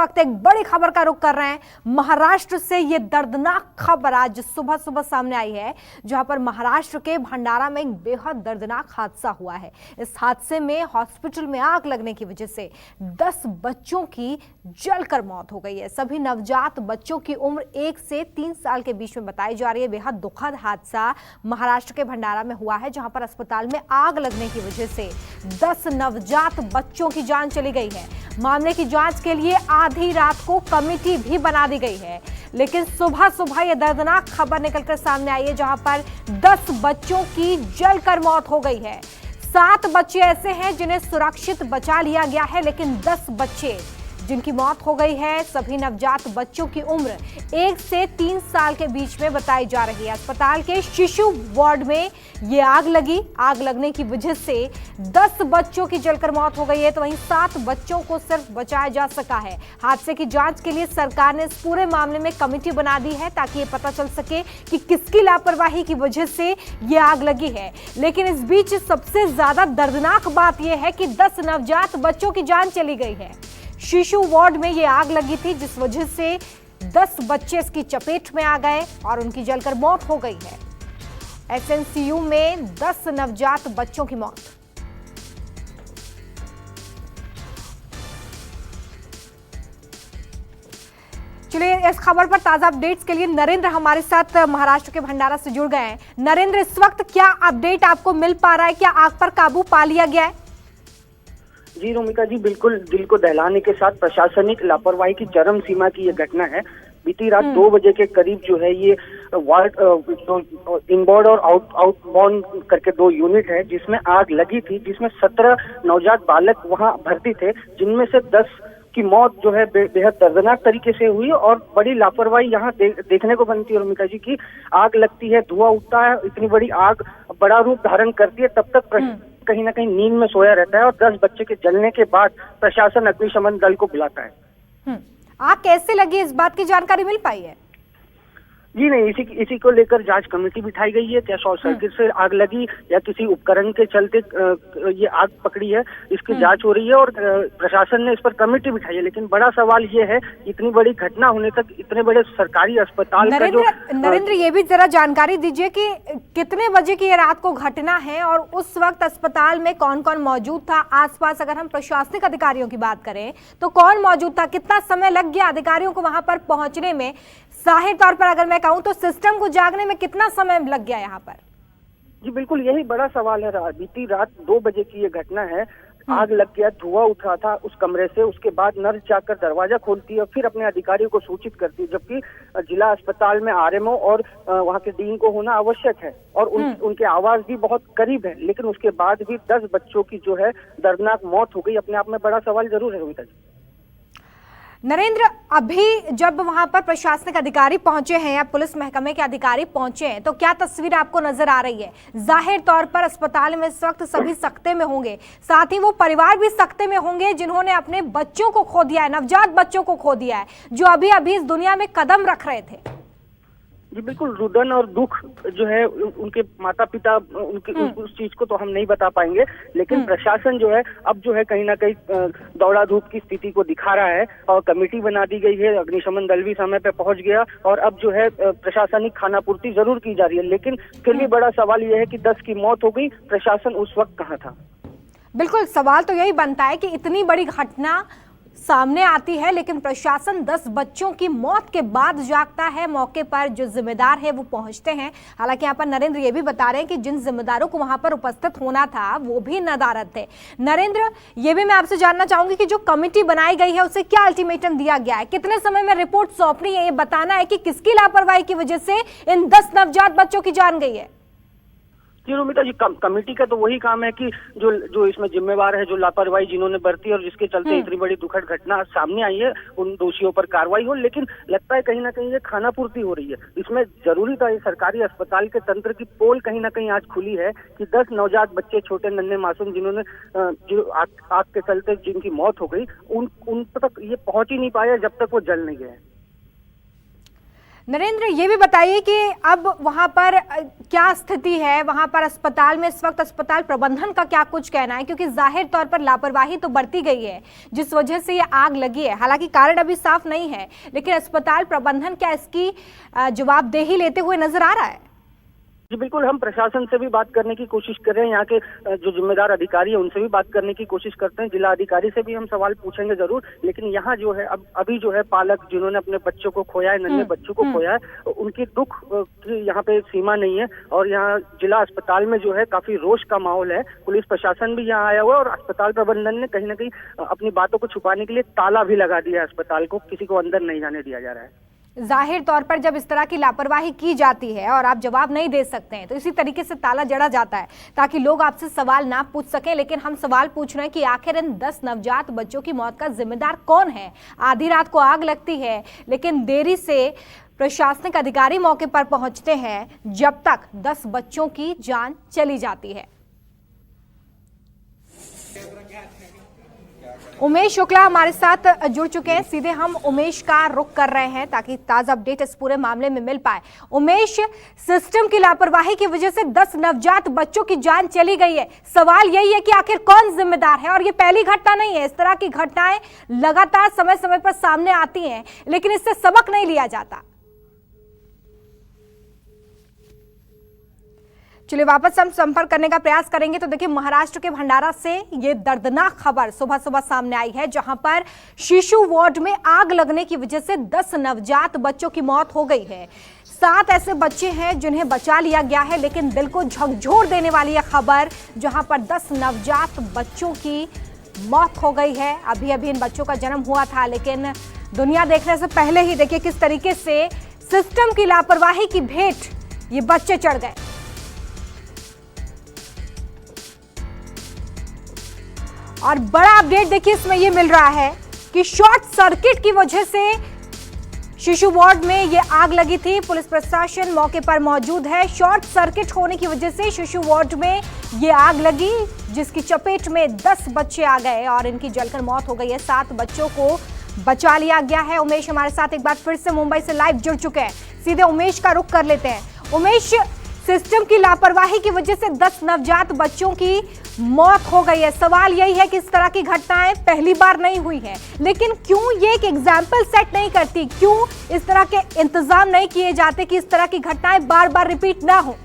वक्त एक बड़ी खबर का रुख कर रहे हैं। महाराष्ट्र से ये दर्दनाक खबर आज सुबह सुबह सामने आई है, जहां पर महाराष्ट्र के भंडारा में एक बेहद दर्दनाक हादसा हुआ है। इस हादसे में हॉस्पिटल में आग लगने की वजह से 10 बच्चों की जलकर मौत हो गई है। सभी नवजात बच्चों की उम्र 1 से 3 साल के बीच में बताई जा रही है। बेहद दुखद हादसा महाराष्ट्र के भंडारा में हुआ है, जहां पर अस्पताल में आग लगने की वजह से 10 नवजात बच्चों की जान चली गई है। मामले की जांच के लिए आधी रात को कमेटी भी बना दी गई है, लेकिन सुबह सुबह यह दर्दनाक खबर निकलकर सामने आई है, जहां पर 10 बच्चों की जलकर मौत हो गई है। 7 बच्चे ऐसे हैं जिन्हें सुरक्षित बचा लिया गया है, लेकिन 10 बच्चे जिनकी मौत हो गई है। सभी नवजात बच्चों की उम्र 1 से 3 साल के बीच में बताई जा रही है। अस्पताल के शिशु वार्ड में ये आग लगी। आग लगने की वजह से 10 बच्चों की जलकर मौत हो गई है, तो वहीं 7 बच्चों को सिर्फ बचाया जा सका है। हादसे की जांच के लिए सरकार ने इस पूरे मामले में कमेटी बना दी है, ताकि ये पता चल सके कि किसकी लापरवाही की वजह से ये आग लगी है। लेकिन इस बीच सबसे ज्यादा दर्दनाक बात यह है कि 10 नवजात बच्चों की जान चली गई है। शिशु वार्ड में ये आग लगी थी, जिस वजह से 10 बच्चे इसकी चपेट में आ गए और उनकी जलकर मौत हो गई है। एसएनसीयू में 10 नवजात बच्चों की मौत। चलिए, इस खबर पर ताजा अपडेट्स के लिए नरेंद्र हमारे साथ महाराष्ट्र के भंडारा से जुड़ गए हैं। नरेंद्र, इस वक्त क्या अपडेट आपको मिल पा रहा है? क्या आग पर काबू पा लिया गया है? जी रोमिका जी, बिल्कुल दिल को दहलाने के साथ प्रशासनिक लापरवाही की चरम सीमा की ये घटना है। बीती रात 2 बजे के करीब जो है ये वार्ड इनबोर्ड और आउटबाउंड करके 2 यूनिट है, जिसमें आग लगी थी, जिसमें 17 नवजात बालक वहां भर्ती थे, जिनमें से 10 की मौत जो है बेहद दर्दनाक तरीके से हुई। और बड़ी लापरवाही यहाँ देखने को बनती है रोमिका जी की आग लगती है, धुआं उठता है, इतनी बड़ी आग बड़ा रूप धारण करती है, तब तक कहीं ना कहीं नींद में सोया रहता है और 10 बच्चे के जलने के बाद प्रशासन अग्निशमन दल को बुलाता है। आग कैसे लगी, इस बात की जानकारी मिल पाई है? जी नहीं, इसी को लेकर जांच कमेटी बिठाई गई है। क्या शॉर्ट सर्किट से आग लगी या किसी उपकरण के चलते ये आग पकड़ी है, इसकी जांच हो रही है और प्रशासन ने इस पर कमेटी बिठाई है। लेकिन बड़ा सवाल ये है, इतनी बड़ी घटना होने तक इतने बड़े सरकारी अस्पताल का जो नरेंद्र, ये भी जरा जानकारी दीजिए कि कितने बजे की ये रात को घटना है और उस वक्त अस्पताल में कौन कौन मौजूद था? आसपास अगर हम प्रशासनिक अधिकारियों की बात करें तो कौन मौजूद था? कितना समय लग गया अधिकारियों को वहां पर पहुंचने में? जाहिर तौर पर अगर मैं कहूं तो सिस्टम को जागने में कितना समय लग गया यहाँ पर? जी बिल्कुल, यही बड़ा सवाल है। बीती रात 2 बजे की ये घटना है। आग लग गया, धुआं उठ रहा था उस कमरे से। उसके बाद नर्स जाकर दरवाजा खोलती है और फिर अपने अधिकारियों को सूचित करती है, जबकि जिला अस्पताल में आरएमओ और वहाँ के डीन को होना आवश्यक है और उनके आवाज भी बहुत करीब है। लेकिन उसके बाद भी 10 बच्चों की जो है दर्दनाक मौत हो गई। अपने आप में बड़ा सवाल जरूर है रोमिता जी। नरेंद्र, अभी जब वहां पर प्रशासनिक अधिकारी पहुंचे हैं या पुलिस महकमे के अधिकारी पहुंचे हैं, तो क्या तस्वीर आपको नजर आ रही है? जाहिर तौर पर अस्पताल में इस वक्त सभी सकते में होंगे, साथ ही वो परिवार भी सकते में होंगे जिन्होंने अपने बच्चों को खो दिया है, नवजात बच्चों को खो दिया है, जो अभी अभी इस दुनिया में कदम रख रहे थे। जी बिल्कुल, रुदन और दुख जो है उनके माता पिता, उनकी उस चीज को तो हम नहीं बता पाएंगे। लेकिन प्रशासन जो है अब जो है कहीं ना कहीं दौड़ा धूप की स्थिति को दिखा रहा है और कमेटी बना दी गई है। अग्निशमन दल भी समय पे पहुंच गया और अब जो है प्रशासनिक खानापूर्ति जरूर की जा रही है। लेकिन फिर भी बड़ा सवाल यह है कि 10 की मौत हो गई, प्रशासन उस वक्त कहाँ था? बिल्कुल, सवाल तो यही बनता है कि इतनी बड़ी घटना सामने आती है, लेकिन प्रशासन 10 बच्चों की मौत के बाद जागता है। मौके पर जो जिम्मेदार है वो पहुंचते हैं। हालांकि यहाँ पर नरेंद्र ये भी बता रहे हैं कि जिन जिम्मेदारों को वहां पर उपस्थित होना था वो भी नदारद थे। नरेंद्र, ये भी मैं आपसे जानना चाहूंगी कि जो कमेटी बनाई गई है उसे क्या अल्टीमेटम दिया गया है? कितने समय में रिपोर्ट सौंपनी है? ये बताना है कि किसकी लापरवाही की वजह से इन 10 नवजात बच्चों की जान गई है। जी रोमिता जी, कमेटी का तो वही काम है कि जो इसमें जिम्मेवार है, जो लापरवाही जिन्होंने बरती और जिसके चलते इतनी बड़ी दुखद घटना सामने आई है, उन दोषियों पर कार्रवाई हो। लेकिन लगता है कहीं ना कहीं ये खानापूर्ति हो रही है। इसमें जरूरी था, ये सरकारी अस्पताल के तंत्र की पोल कहीं ना कहीं आज खुली है कि 10 नवजात बच्चे, छोटे नन्हे मासूम, जिन्होंने जो आग के चलते जिनकी मौत हो गई, उन तक ये पहुंच ही नहीं पाया जब तक वो जल नहीं गए। नरेंद्र, ये भी बताइए कि अब वहां पर क्या स्थिति है, वहां पर अस्पताल में इस वक्त अस्पताल प्रबंधन का क्या कुछ कहना है, क्योंकि जाहिर तौर पर लापरवाही तो बरती गई है जिस वजह से ये आग लगी है। हालांकि कारण अभी साफ नहीं है, लेकिन अस्पताल प्रबंधन क्या इसकी जवाबदेही लेते हुए नजर आ रहा है? जी बिल्कुल, हम प्रशासन से भी बात करने की कोशिश कर रहे हैं, यहाँ के जो जिम्मेदार अधिकारी है उनसे भी बात करने की कोशिश करते हैं, जिला अधिकारी से भी हम सवाल पूछेंगे जरूर। लेकिन यहाँ जो है अभी जो है पालक जिन्होंने अपने बच्चों को खोया है, नन्हे बच्चों को खोया है, उनकी दुख की यहाँ पे सीमा नहीं है। और यहाँ जिला अस्पताल में जो है काफी रोष का माहौल है। पुलिस प्रशासन भी यहाँ आया हुआ है और अस्पताल प्रबंधन ने कहीं ना कहीं अपनी बातों को छुपाने के लिए ताला भी लगा दिया है अस्पताल को, किसी को अंदर नहीं जाने दिया जा रहा है। जाहिर तौर पर जब इस तरह की लापरवाही की जाती है और आप जवाब नहीं दे सकते हैं तो इसी तरीके से ताला जड़ा जाता है ताकि लोग आपसे सवाल ना पूछ सकें। लेकिन हम सवाल पूछ रहे हैं कि आखिर इन 10 नवजात बच्चों की मौत का जिम्मेदार कौन है? आधी रात को आग लगती है, लेकिन देरी से प्रशासनिक अधिकारी मौके पर पहुंचते हैं, जब तक 10 बच्चों की जान चली जाती है। उमेश शुक्ला हमारे साथ जुड़ चुके हैं, सीधे हम उमेश का रुख कर रहे हैं ताकि ताजा अपडेट इस पूरे मामले में मिल पाए। उमेश, सिस्टम की लापरवाही की वजह से 10 नवजात बच्चों की जान चली गई है। सवाल यही है कि आखिर कौन जिम्मेदार है? और ये पहली घटना नहीं है, इस तरह की घटनाएं लगातार समय समय पर सामने आती हैं, लेकिन इससे सबक नहीं लिया जाता। चलिए वापस हम संपर्क करने का प्रयास करेंगे। तो देखिए, महाराष्ट्र के भंडारा से ये दर्दनाक खबर सुबह सुबह सामने आई है, जहां पर शिशु वार्ड में आग लगने की वजह से 10 नवजात बच्चों की मौत हो गई है। 7 ऐसे बच्चे हैं जिन्हें बचा लिया गया है, लेकिन दिल को झकझोर देने वाली यह खबर, जहां पर 10 नवजात बच्चों की मौत हो गई है। अभी अभी इन बच्चों का जन्म हुआ था, लेकिन दुनिया देखने से पहले ही देखिए किस तरीके से सिस्टम की लापरवाही की भेंट ये बच्चे चढ़ गए। और बड़ा अपडेट देखिए इसमें ये मिल रहा है कि शॉर्ट सर्किट की वजह से शिशु वार्ड में ये आग लगी थी। पुलिस प्रशासन मौके पर मौजूद है। शॉर्ट सर्किट होने की वजह से शिशु वार्ड में ये आग लगी, जिसकी चपेट में 10 बच्चे आ गए और इनकी जलकर मौत हो गई है। 7 बच्चों को बचा लिया गया है। उमेश हमारे साथ एक बार फिर से मुंबई से लाइव जुड़ चुके हैं, सीधे उमेश का रुख कर लेते हैं। उमेश, सिस्टम की लापरवाही की वजह से 10 नवजात बच्चों की मौत हो गई है। सवाल यही है कि इस तरह की घटनाएं पहली बार नहीं हुई है, लेकिन क्यों ये एक एग्जाम्पल सेट नहीं करती? क्यों इस तरह के इंतजाम नहीं किए जाते कि इस तरह की घटनाएं बार बार रिपीट ना हो?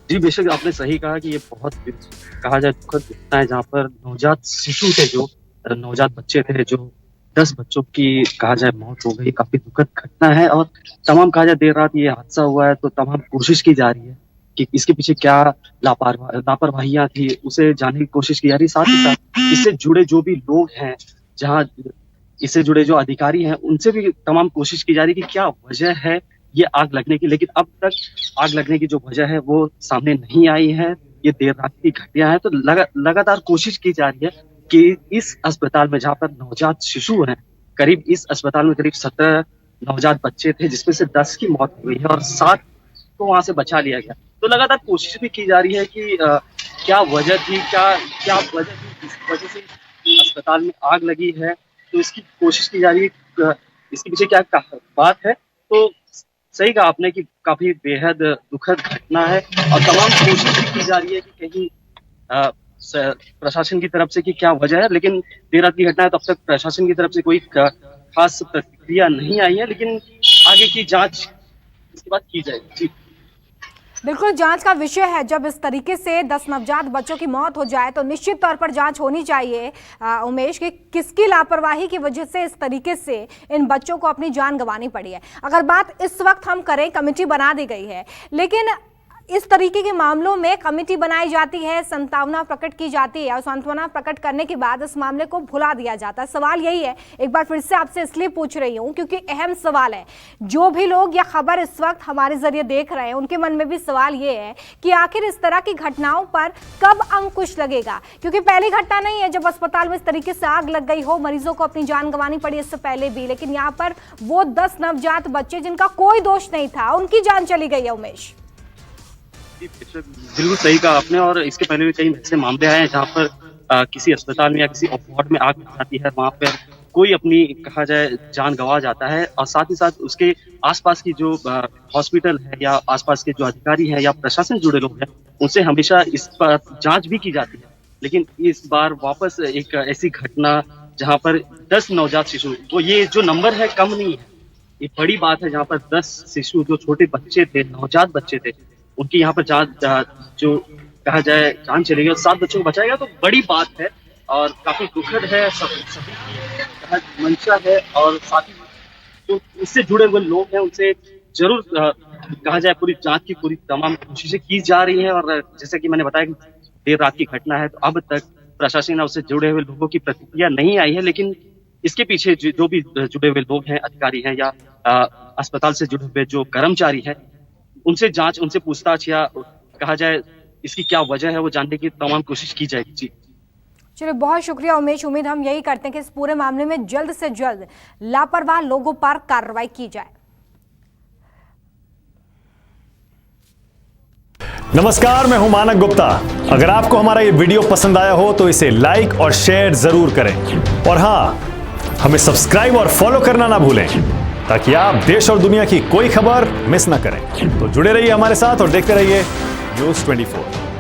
जी बेशक आपने सही कहा कि ये बहुत कहा जाए दुखद घटना है, जहाँ पर नवजात शिशु थे, जो नवजात बच्चे थे, जो 10 बच्चों की कहा जाए मौत हो गई। काफी दुखद घटना है और तमाम कहा जाए देर रात ये हादसा हुआ है, तो तमाम कोशिश की जा रही है कि इसके पीछे क्या लापरवाहियां थी, उसे जानने की कोशिश की जा रही है। साथ ही साथ इससे जुड़े जो भी लोग हैं, जहाँ इससे जुड़े जो अधिकारी हैं, उनसे भी तमाम कोशिश की जा रही है कि क्या वजह है ये आग लगने की। लेकिन अब तक आग लगने की जो वजह है वो सामने नहीं आई है। ये देर रात की घटना है, तो लगातार कोशिश की जा रही है कि इस अस्पताल में जहाँ पर नवजात शिशु हैं, करीब इस अस्पताल में करीब 17 नवजात बच्चे थे, जिसमें से 10 की मौत हुई है और 7 को वहां से बचा लिया गया। तो लगातार कोशिश भी की जा रही है कि क्या वजह थी, क्या वजह थी, इस वजह से अस्पताल में आग लगी है। तो इसकी कोशिश की जा रही है, इसके पीछे क्या बात है। तो सही कहा आपने कि काफी बेहद दुखद घटना है और तमाम कोशिश भी की जा रही है कि कहीं प्रशासन की तरफ से कि क्या वजह है। लेकिन देर रात की घटना है, तब तक प्रशासन की तरफ से कोई खास प्रतिक्रिया नहीं आई है, लेकिन आगे की जांच इसके बाद की जाएगी। जी बिल्कुल, जांच का विषय है। जब इस तरीके से 10 नवजात बच्चों की मौत हो जाए तो निश्चित तौर पर जांच होनी चाहिए उमेश, कि किसकी लापरवाही की वजह से इस तरीके से इन बच्चों को अपनी जान गंवानी पड़ी है। अगर बात इस वक्त हम करें, कमेटी बना दी गई है, लेकिन इस तरीके के मामलों में कमेटी बनाई जाती है, संतावना प्रकट की जाती है और सांत्वना प्रकट करने के बाद इस मामले को भुला दिया जाता है। सवाल यही है, एक बार फिर से आपसे इसलिए पूछ रही हूं क्योंकि अहम सवाल है। जो भी लोग यह खबर इस वक्त हमारे जरिए देख रहे हैं, उनके मन में भी सवाल ये है कि आखिर इस तरह की घटनाओं पर कब अंकुश लगेगा, क्योंकि पहली घटना नहीं है जब अस्पताल में इस तरीके से आग लग गई हो, मरीजों को अपनी जान गंवानी पड़ी इससे पहले भी। लेकिन यहाँ पर वो 10 नवजात बच्चे जिनका कोई दोष नहीं था, उनकी जान चली गई है। उमेश, बिल्कुल सही कहा आपने, और इसके पहले भी कई ऐसे मामले आए हैं जहाँ पर किसी अस्पताल में या किसी वार्ड में आग लग जाती है, वहाँ पर कोई अपनी कहा जाए जान गंवा जाता है, और साथ ही साथ उसके आसपास की जो हॉस्पिटल है या आसपास के जो अधिकारी हैं या प्रशासन से जुड़े लोग हैं, उनसे हमेशा इस पर जांच भी की जाती है। लेकिन इस बार वापस एक ऐसी घटना जहां पर 10 नवजात शिशु, तो ये जो नंबर है कम नहीं है, ये बड़ी बात है। जहां पर 10 शिशु जो छोटे बच्चे थे, नवजात बच्चे थे, उनकी यहाँ पर जो कहा जाए जान चली गई और 7 बच्चों को बचाया गया, तो बड़ी बात है और काफी दुखद है। सभी मंशा है, और साथ ही जो इससे जुड़े हुए लोग हैं उनसे जरूर कहा जाए पूरी जांच की पूरी तमाम कोशिशें की जा रही है। और जैसे कि मैंने बताया कि देर रात की घटना है, तो अब तक प्रशासन और उससे जुड़े हुए लोगों की प्रतिक्रिया नहीं आई है, लेकिन इसके पीछे जो भी जुड़े हुए लोग हैं, अधिकारी हैं या अस्पताल से जुड़े हुए जो कर्मचारी हैं, उनसे जांच, उनसे पूछताछ या कहा जाए इसकी क्या वजह है वो जानने की तमाम कोशिश की जाएगी। जी चलिए, बहुत शुक्रिया उमेश। उम्मीद हम यही करते हैं कि इस पूरे मामले में जल्द से जल्द लापरवाह लोगों पर कार्रवाई की जाए। नमस्कार, मैं हूं मानक गुप्ता। अगर आपको हमारा ये वीडियो पसंद आया हो तो इसे लाइक और शेयर जरूर करें, और हां, हमें सब्सक्राइब और फॉलो करना ना भूलें ताकि आप देश और दुनिया की कोई खबर मिस ना करें। तो जुड़े रहिए हमारे साथ और देखते रहिए न्यूज़ 24।